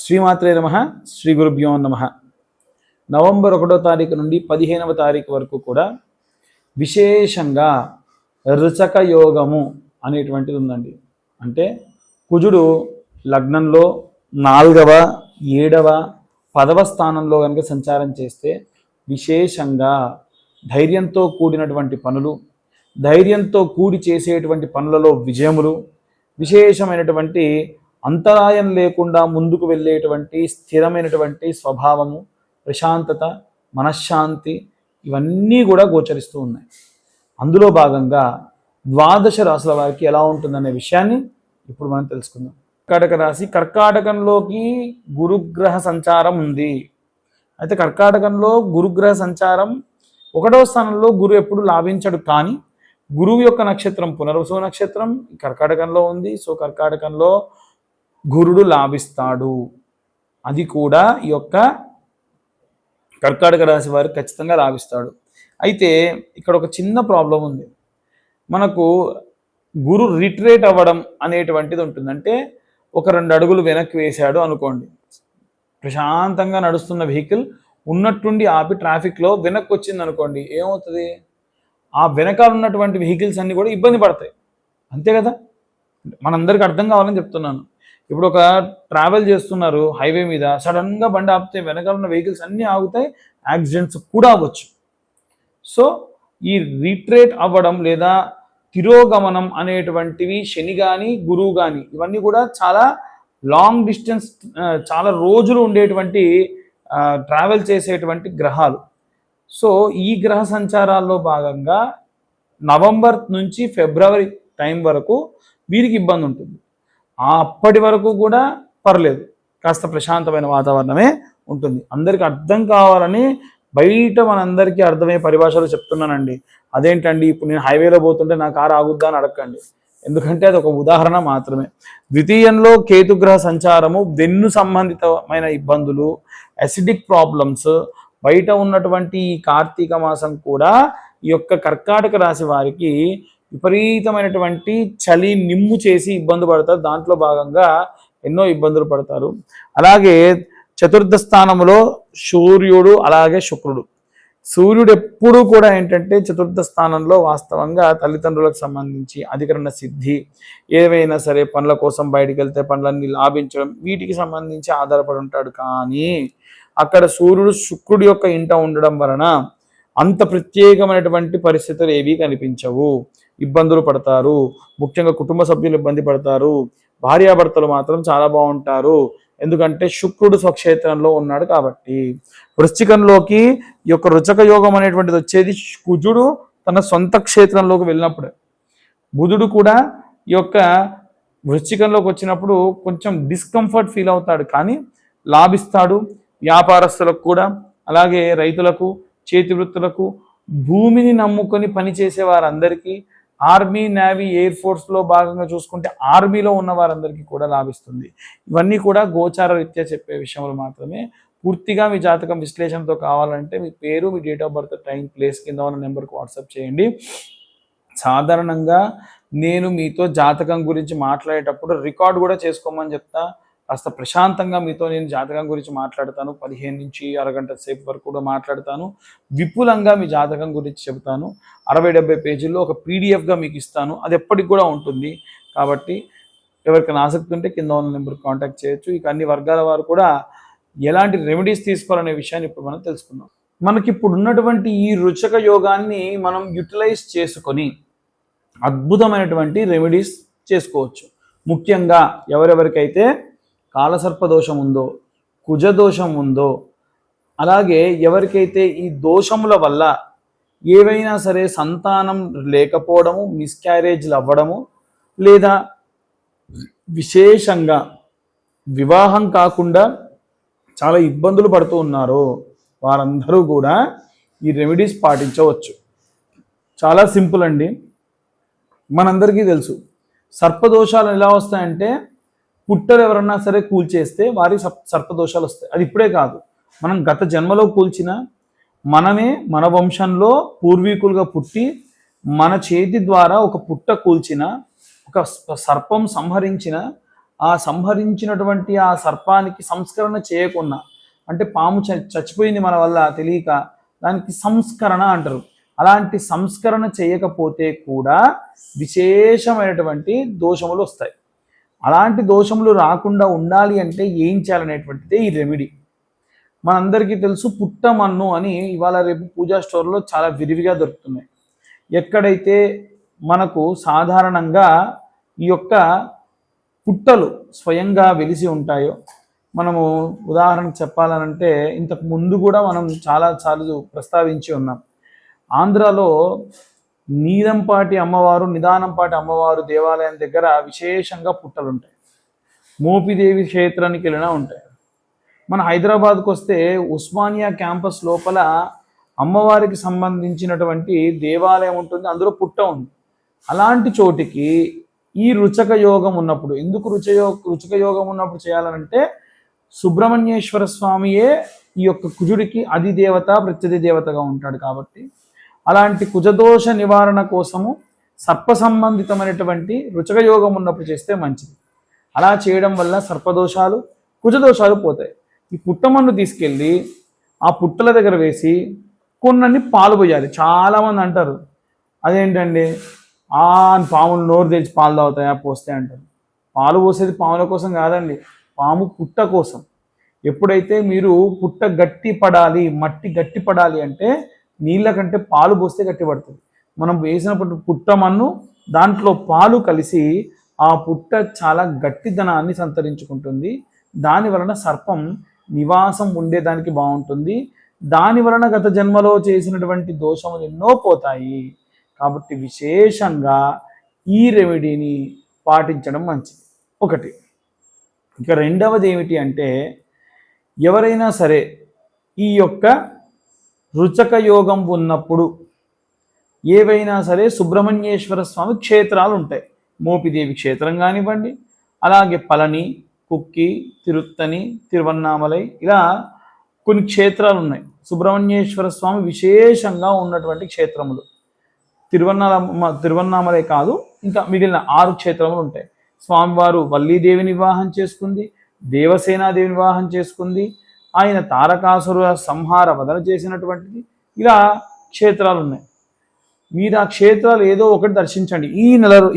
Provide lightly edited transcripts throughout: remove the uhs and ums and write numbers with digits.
శ్రీమాత్రే నమః. శ్రీ గురుభ్యో నమః. నవంబర్ 1వ తారీఖు నుండి 15వ తారీఖు వరకు కూడా విశేషంగా రుచక యోగము అనేటువంటిది ఉందండి. అంటే కుజుడు లగ్నంలో 4వ 7వ 10వ స్థానంలో కనుక సంచారం చేస్తే విశేషంగా ధైర్యంతో కూడినటువంటి పనులు, ధైర్యంతో కూడి చేసేటువంటి పనులలో విజయములు, విశేషమైనటువంటి అంతరాయం లేకుండా ముందుకు వెళ్ళేటువంటి స్థిరమైనటువంటి స్వభావము, ప్రశాంతత, మనశ్శాంతి ఇవన్నీ కూడా గోచరిస్తూ ఉన్నాయి. అందులో భాగంగా ద్వాదశ రాశుల వారికి ఎలా ఉంటుందనే విషయాన్ని ఇప్పుడు మనం తెలుసుకుందాం. కర్కాటక రాశి, కర్కాటకంలోకి గురుగ్రహ సంచారం ఉంది. అయితే కర్కాటకంలో గురుగ్రహ సంచారం 1వ స్థానంలో గురు ఎప్పుడు లాభించడు, కానీ గురువు యొక్క నక్షత్రం పునర్వసు నక్షత్రం కర్కాటకంలో ఉంది. సో కర్కాటకంలో గురుడు లాభిస్తాడు. అది కూడా ఈ యొక్క కర్కాటక రాశి వారికి ఖచ్చితంగా లాభిస్తాడు. అయితే ఇక్కడ ఒక చిన్న ప్రాబ్లం ఉంది. మనకు గురు రిట్రేట్ అవ్వడం అనేటువంటిది ఉంటుంది. అంటే ఒక 2 అడుగులు వెనక్కి వేశాడు అనుకోండి, ప్రశాంతంగా నడుస్తున్న వెహికల్ ఉన్నట్టుండి ఆపి ట్రాఫిక్లో వెనక్కి వచ్చింది అనుకోండి, ఏమవుతుంది? ఆ వెనకాల ఉన్నటువంటి వెహికల్స్ అన్నీ కూడా ఇబ్బంది పడతాయి. అంతే కదా, మనందరికీ అర్థం కావాలని చెప్తున్నాను. ఇప్పుడు ఒక ట్రావెల్ చేస్తున్నారు హైవే మీద, సడన్గా బండి ఆపితే వెనకాల ఉన్న వెహికల్స్ అన్నీ ఆగుతాయి, యాక్సిడెంట్స్ కూడా అవ్వచ్చు. సో ఈ రీట్రేట్ అవ్వడం లేదా తిరోగమనం అనేటువంటివి శని కానీ గురువు కానీ ఇవన్నీ కూడా చాలా లాంగ్ డిస్టెన్స్, చాలా రోజులు ఉండేటువంటి ట్రావెల్ చేసేటువంటి గ్రహాలు. సో ఈ గ్రహ సంచారాల్లో భాగంగా నవంబర్ నుంచి ఫిబ్రవరి టైం వరకు వీరికి ఇబ్బంది ఉంటుంది. అప్పటి వరకు కూడా పర్లేదు, కాస్త ప్రశాంతమైన వాతావరణమే ఉంటుంది. అందరికీ అర్థం కావాలని బయట మనందరికీ అర్థమయ్యే పరిభాషలో చెప్తున్నానండి. అదేంటండి, ఇప్పుడు నేను హైవేలో పోతుంటే నా కారు ఆగుద్దా అని అడగండి, ఎందుకంటే అది ఒక ఉదాహరణ మాత్రమే. ద్వితీయంలో కేతుగ్రహ సంచారము వెన్ను సంబంధితమైన ఇబ్బందులు, అసిడిక్ ప్రాబ్లమ్స్, బయట ఉన్నటువంటి ఈ కార్తీక మాసం కూడా ఈ యొక్క కర్కాటక రాశి వారికి విపరీతమైనటువంటి చలి నిమ్ము చేసి ఇబ్బంది పడతారు. దాంట్లో భాగంగా ఎన్నో ఇబ్బందులు పడతారు. అలాగే చతుర్థ స్థానంలో సూర్యుడు, అలాగే శుక్రుడు. సూర్యుడు ఎప్పుడూ కూడా ఏంటంటే చతుర్థ స్థానంలో వాస్తవంగా తల్లిదండ్రులకు సంబంధించి అధికరణ సిద్ధి, ఏవైనా సరే పనుల కోసం బయటికి వెళ్తే పనులన్నీ లాభించడం, వీటికి సంబంధించి ఆధారపడి ఉంటాడు. కానీ అక్కడ సూర్యుడు శుక్రుడి యొక్క ఇంట ఉండడం వలన అంత ప్రత్యేకమైనటువంటి పరిస్థితులు ఏవీ కనిపించవు. ఇబ్బందులు పడతారు, ముఖ్యంగా కుటుంబ సభ్యులు ఇబ్బంది పడతారు, భార్యాభర్తలు మాత్రం చాలా బాగుంటారు. ఎందుకంటే శుక్రుడు స్వక్షేత్రంలో ఉన్నాడు కాబట్టి. వృశ్చికంలోకి ఈ యొక్క రుచక యోగం అనేటువంటిది వచ్చేది కుజుడు తన సొంత క్షేత్రంలోకి వెళ్ళినప్పుడు. బుధుడు కూడా ఈ యొక్క వృశ్చికంలోకి వచ్చినప్పుడు కొంచెం డిస్కంఫర్ట్ ఫీల్ అవుతాడు, కానీ లాభిస్తాడు. వ్యాపారస్తులకు కూడా, అలాగే రైతులకు, చేతి వృత్తులకు, భూమిని నమ్ముకొని పనిచేసే వారందరికీ, ఆర్మీ, నేవీ, ఎయిర్ ఫోర్స్లో భాగంగా చూసుకుంటే ఆర్మీలో ఉన్న వారందరికీ కూడా లాభిస్తుంది. ఇవన్నీ కూడా గోచార రీత్యా చెప్పే విషయములు మాత్రమే. పూర్తిగా మీ జాతకం విశ్లేషణతో కావాలంటే మీ పేరు, మీ date of birth, time, place కింద ఉన్న నెంబర్కి వాట్సాప్ చేయండి. సాధారణంగా నేను మీతో జాతకం గురించి మాట్లాడేటప్పుడు రికార్డ్ కూడా చేసుకోమని చెప్తా. కాస్త ప్రశాంతంగా మీతో నేను జాతకం గురించి మాట్లాడతాను. 15 నుంచి అరగంట సేపు వరకు కూడా మాట్లాడతాను. విపులంగా మీ జాతకం గురించి చెబుతాను. 60-70 పేజీల్లో ఒక పీడిఎఫ్గా మీకు ఇస్తాను. అది ఎప్పటికి కూడా ఉంటుంది. కాబట్టి ఎవరికైనా ఆసక్తి ఉంటే కింద ఉన్న నెంబర్కి కాంటాక్ట్ చేయొచ్చు. ఇక అన్ని వర్గాల వారు కూడా ఎలాంటి రెమెడీస్ తీసుకోవాలనే విషయాన్ని ఇప్పుడు మనం తెలుసుకుందాం. మనకి ఇప్పుడు ఉన్నటువంటి ఈ రుచక యోగాన్ని మనం యూటిలైజ్ చేసుకొని అద్భుతమైనటువంటి రెమెడీస్ చేసుకోవచ్చు. ముఖ్యంగా ఎవరెవరికైతే కాలసర్పదోషం ఉందో, కుజదోషం ఉందో, అలాగే ఎవరికైతే ఈ దోషముల వల్ల ఏవైనా సరే సంతానం లేకపోవడము, మిస్క్యారేజ్లు అవ్వడము, లేదా విశేషంగా వివాహం కాకుండా చాలా ఇబ్బందులు పడుతూ ఉన్నారో వారందరూ కూడా ఈ రెమెడీస్ పాటించవచ్చు. చాలా సింపుల్ అండి. మనందరికీ తెలుసు సర్పదోషాలు ఎలా వస్తాయంటే, పుట్టలు ఎవరన్నా సరే కూల్చేస్తే వారికి సర్పదోషాలు వస్తాయి. అది ఇప్పుడే కాదు, మనం గత జన్మలో కూల్చిన, మనమే మన వంశంలో పూర్వీకులుగా పుట్టి మన చేతి ద్వారా ఒక పుట్ట కూల్చిన, ఒక సర్పం సంహరించిన ఆ సంహరించినటువంటి ఆ సర్పానికి సంస్కరణ చేయకుండా, అంటే పాము చచ్చిపోయింది మన వల్ల తెలియక, దానికి సంస్కరణ అంటారు. అలాంటి సంస్కరణ చేయకపోతే కూడా విశేషమైనటువంటి దోషములు వస్తాయి. అలాంటి దోషములు రాకుండా ఉండాలి అంటే ఏం చేయాలనేటువంటిదే ఈ రెమెడీ. మనందరికీ తెలుసు పుట్టమన్ను అని ఇవాళ రేపు పూజా స్టోర్లో చాలా విరివిగా దొరుకుతున్నాయి. ఎక్కడైతే మనకు సాధారణంగా ఈ యొక్క పుట్టలు స్వయంగా వెలిసి ఉంటాయో, మనము ఉదాహరణకు చెప్పాలనంటే ఇంతకు ముందు కూడా మనం చాలాసార్లు ప్రస్తావించి ఉన్నాం. ఆంధ్రాలో నీలంపాటి అమ్మవారు, నిదానంపాటి అమ్మవారు దేవాలయం దగ్గర విశేషంగా పుట్టలు ఉంటాయి. మోపిదేవి క్షేత్రానికి వెళ్ళినా ఉంటాయి. మన హైదరాబాద్కు వస్తే ఉస్మానియా క్యాంపస్ లోపల అమ్మవారికి సంబంధించినటువంటి దేవాలయం ఉంటుంది, అందులో పుట్ట ఉంది. అలాంటి చోటికి ఈ రుచక యోగం ఉన్నప్పుడు, ఎందుకు రుచక యోగం ఉన్నప్పుడు చేయాలనంటే సుబ్రహ్మణ్యేశ్వర స్వామియే ఈ యొక్క కుజుడికి అధిదేవత ప్రత్యధి దేవతగా ఉంటాడు కాబట్టి, అలాంటి కుజదోష నివారణ కోసము సర్ప సంబంధితమైనటువంటి రుచక యోగం ఉన్నప్పుడు చేస్తే మంచిది. అలా చేయడం వల్ల సర్పదోషాలు కుజదోషాలు పోతాయి. ఈ పుట్టమన్ను తీసుకెళ్ళి ఆ పుట్టల దగ్గర వేసి కొన్నన్ని పాలు పోయాలి. చాలామంది అంటారు అదేంటండి పాములు నోరు తెచ్చి పాలు తాగుతాయా పోస్తే అంటారు. పాలు పోసేది పాముల కోసం కాదండి, పాము పుట్ట కోసం. ఎప్పుడైతే మీరు పుట్ట గట్టి పడాలి, మట్టి గట్టి పడాలి అంటే నీళ్ళ కంటే పాలు పోస్తే గట్టి పడుతుంది. మనం వేసినప్పుడు పుట్టమన్ను దాంట్లో పాలు కలిసి ఆ పుట్ట చాలా గట్టిదనాన్ని సంతరించుకుంటుంది. దాని వలన సర్పం నివాసం ఉండేదానికి బాగుంటుంది. దాని వలన గత జన్మలో చేసినటువంటి దోషములు ఎన్నో పోతాయి. కాబట్టి విశేషంగా ఈ రెమెడీని పాటించడం మంచిది. ఒకటి. ఇక రెండవది ఏమిటి అంటే, ఎవరైనా సరే ఈ యొక్క రుచక యోగం ఉన్నప్పుడు ఏవైనా సరే సుబ్రహ్మణ్యేశ్వర స్వామి క్షేత్రాలు ఉంటాయి. మోపిదేవి క్షేత్రం కానివ్వండి, అలాగే పళని, కుక్కి, తిరుత్తని, తిరువన్నామలై, ఇలా కొన్ని క్షేత్రాలు ఉన్నాయి. సుబ్రహ్మణ్యేశ్వర స్వామి విశేషంగా ఉన్నటువంటి క్షేత్రములు తిరువన్నామలై కాదు, ఇంకా మిగిలిన 6 క్షేత్రములు ఉంటాయి. స్వామివారు వల్లీదేవిని వివాహం చేసుకుంది, దేవసేనాదేవిని వివాహం చేసుకుంది, ఆయన తారకాసుర సంహార వదన చేసినటువంటిది, ఇలా క్షేత్రాలు ఉన్నాయి. మీరు ఆ క్షేత్రాలు ఏదో ఒకటి దర్శించండి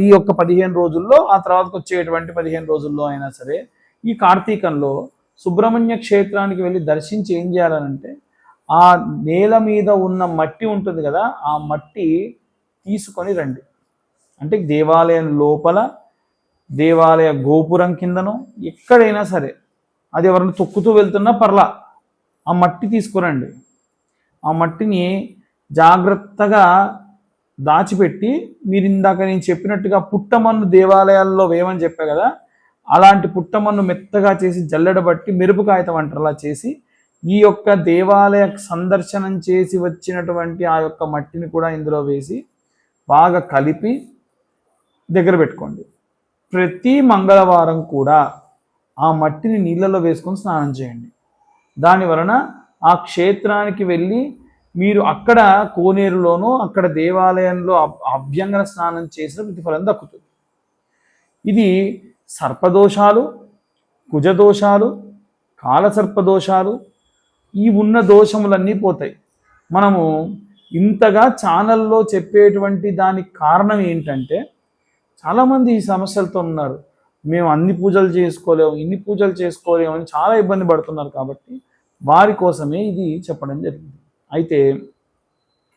ఈ యొక్క 15 రోజుల్లో, ఆ తర్వాతకు వచ్చేటువంటి 15 రోజుల్లో అయినా సరే. ఈ కార్తీకంలో సుబ్రహ్మణ్య క్షేత్రానికి వెళ్ళి దర్శించి ఏం చేయాలనంటే, ఆ నేల మీద ఉన్న మట్టి ఉంటుంది కదా, ఆ మట్టి తీసుకొని రండి. అంటే దేవాలయం లోపల, దేవాలయ గోపురం కిందనో ఎక్కడైనా సరే, అది ఎవరైనా తొక్కుతూ వెళ్తున్నా పర్లా, ఆ మట్టి తీసుకురండి. ఆ మట్టిని జాగ్రత్తగా దాచిపెట్టి, మీరు ఇందాక నేను చెప్పినట్టుగా పుట్టమన్ను దేవాలయాల్లో వేయమని చెప్పా కదా, అలాంటి పుట్టమన్ను మెత్తగా చేసి జల్లెడబట్టి మెరుపు కాగితం అంటారులా చేసి, ఈ యొక్క దేవాలయ సందర్శనం చేసి వచ్చినటువంటి ఆ యొక్క మట్టిని కూడా ఇందులో వేసి బాగా కలిపి దగ్గర పెట్టుకోండి. ప్రతి మంగళవారం కూడా ఆ మట్టిని నీళ్ళలో వేసుకొని స్నానం చేయండి. దాని వలన ఆ క్షేత్రానికి వెళ్ళి మీరు అక్కడ కోనేరులోనూ అక్కడ దేవాలయంలో అభ్యంగన స్నానం చేసిన ప్రతిఫలం దక్కుతుంది. ఇది సర్పదోషాలు, కుజదోషాలు, కాలసర్పదోషాలు, ఈ ఉన్న దోషములన్నీ పోతాయి. మనము ఇంతగా ఛానల్లో చెప్పేటువంటి దానికి కారణం ఏంటంటే, చాలామంది ఈ సమస్యలతో ఉన్నారు. మేము అన్ని పూజలు చేసుకోలేము, ఇన్ని పూజలు చేసుకోలేము అని చాలా ఇబ్బంది పడుతున్నారు. కాబట్టి వారి కోసమే ఇది చెప్పడం జరిగింది. అయితే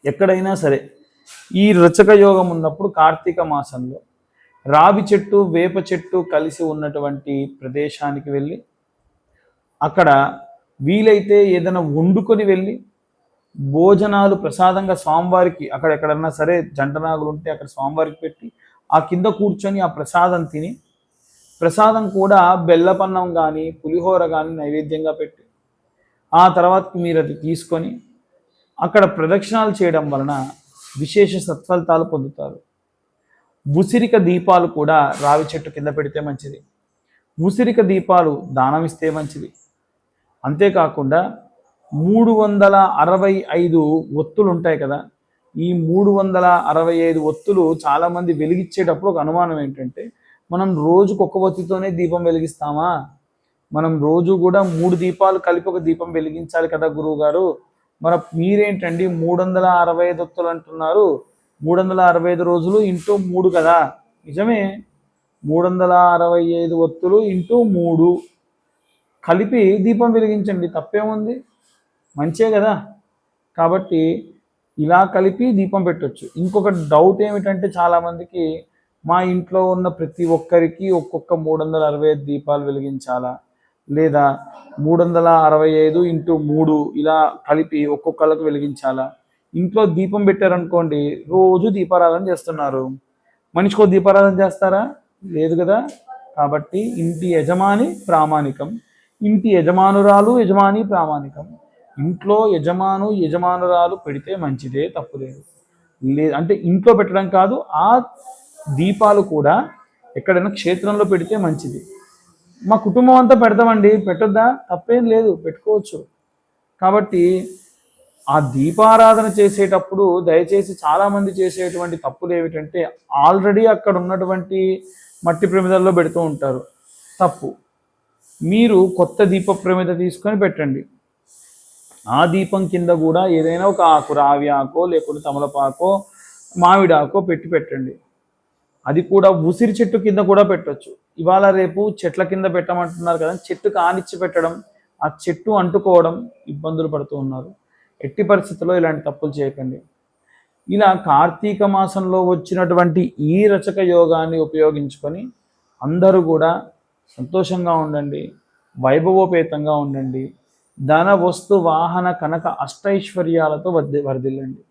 ఎక్కడైనా సరే ఈ రుచక యోగం ఉన్నప్పుడు కార్తీక మాసంలో రావి చెట్టు, వేప చెట్టు కలిసి ఉన్నటువంటి ప్రదేశానికి వెళ్ళి అక్కడ వీలైతే ఏదైనా వండుకొని వెళ్ళి భోజనాలు ప్రసాదంగా స్వామివారికి, అక్కడ ఎక్కడన్నా సరే జంటనాగులు ఉంటే అక్కడ స్వామివారికి పెట్టి ఆ కింద కూర్చొని ఆ ప్రసాదం తిని, ప్రసాదం కూడా బెల్లపన్నం కానీ పులిహోర కానీ నైవేద్యంగా పెట్టి, ఆ తర్వాత మీరు అది తీసుకొని అక్కడ ప్రదక్షిణాలు చేయడం వలన విశేష సత్ఫలితాలు పొందుతారు. ఉసిరిక దీపాలు కూడా రావి చెట్టు కింద పెడితే మంచిది. ఉసిరిక దీపాలు దానం ఇస్తే మంచిది. అంతేకాకుండా 365 ఒత్తులు ఉంటాయి కదా, ఈ 365 ఒత్తులు చాలామంది వెలిగించేటప్పుడు ఒక అనుమానం ఏంటంటే, మనం రోజుకు ఒక ఒత్తితోనే దీపం వెలిగిస్తామా? మనం రోజు కూడా 3 దీపాలు కలిపి ఒక దీపం వెలిగించాలి కదా గురువు గారు. మరి మీరేంటండి 365 ఒత్తులు అంటున్నారు? 365 రోజులు ఇంటూ 3 కదా. నిజమే, 365 ఒత్తులు ఇంటూ 3 కలిపి దీపం వెలిగించండి, తప్పేముంది, మంచే కదా. కాబట్టి ఇలా కలిపి దీపం పెట్టొచ్చు. ఇంకొక డౌట్ ఏమిటంటే చాలామందికి, మా ఇంట్లో ఉన్న ప్రతి ఒక్కరికి ఒక్కొక్క 365 దీపాలు వెలిగించాలా, లేదా 365 ఇంటూ 3 ఇలా కలిపి ఒక్కొక్కళ్ళకు వెలిగించాలా? ఇంట్లో దీపం పెట్టారనుకోండి, రోజు దీపారాధన చేస్తున్నారు, మనిషికో దీపారాధన చేస్తారా? లేదు కదా. కాబట్టి ఇంటి యజమాని ప్రామాణికం, ఇంటి యజమానురాలు యజమాని ప్రామాణికం. ఇంట్లో యజమానురాలు పెడితే మంచిదే, తప్పులేదు. అంటే ఇంట్లో పెట్టడం కాదు, ఆ దీపాలు కూడా ఎక్కడైనా క్షేత్రంలో పెడితే మంచిది. మా కుటుంబం అంతా పెడతామండి, పెట్టొద్దా? తప్పేం లేదు, పెట్టుకోవచ్చు. కాబట్టి ఆ దీపారాధన చేసేటప్పుడు దయచేసి చాలామంది చేసేటువంటి తప్పులు ఏమిటంటే, ఆల్రెడీ అక్కడ ఉన్నటువంటి మట్టి ప్రమిదల్లో పెడుతూ ఉంటారు, తప్పు. మీరు కొత్త దీప ప్రమిద తీసుకొని పెట్టండి. ఆ దీపం కింద కూడా ఏదైనా ఒక ఆకు, రావి ఆకో లేకుంటే తమలపాకో మామిడాకో పెట్టండి. అది కూడా ఉసిరి చెట్టు కింద కూడా పెట్టచ్చు. ఇవాళ రేపు చెట్ల కింద పెట్టమంటున్నారు కదా, చెట్టు కానిచ్చి పెట్టడం, ఆ చెట్టు అంటుకోవడం, ఇబ్బందులు పడుతూ ఉన్నారు. ఎట్టి పరిస్థితుల్లో ఇలాంటి తప్పులు చేయకండి. ఇలా కార్తీక మాసంలో వచ్చినటువంటి ఈ రచక యోగాన్ని ఉపయోగించుకొని అందరూ కూడా సంతోషంగా ఉండండి, వైభవోపేతంగా ఉండండి, ధన వస్తు వాహన కనక అష్టైశ్వర్యాలతో వర్ధిల్లండి.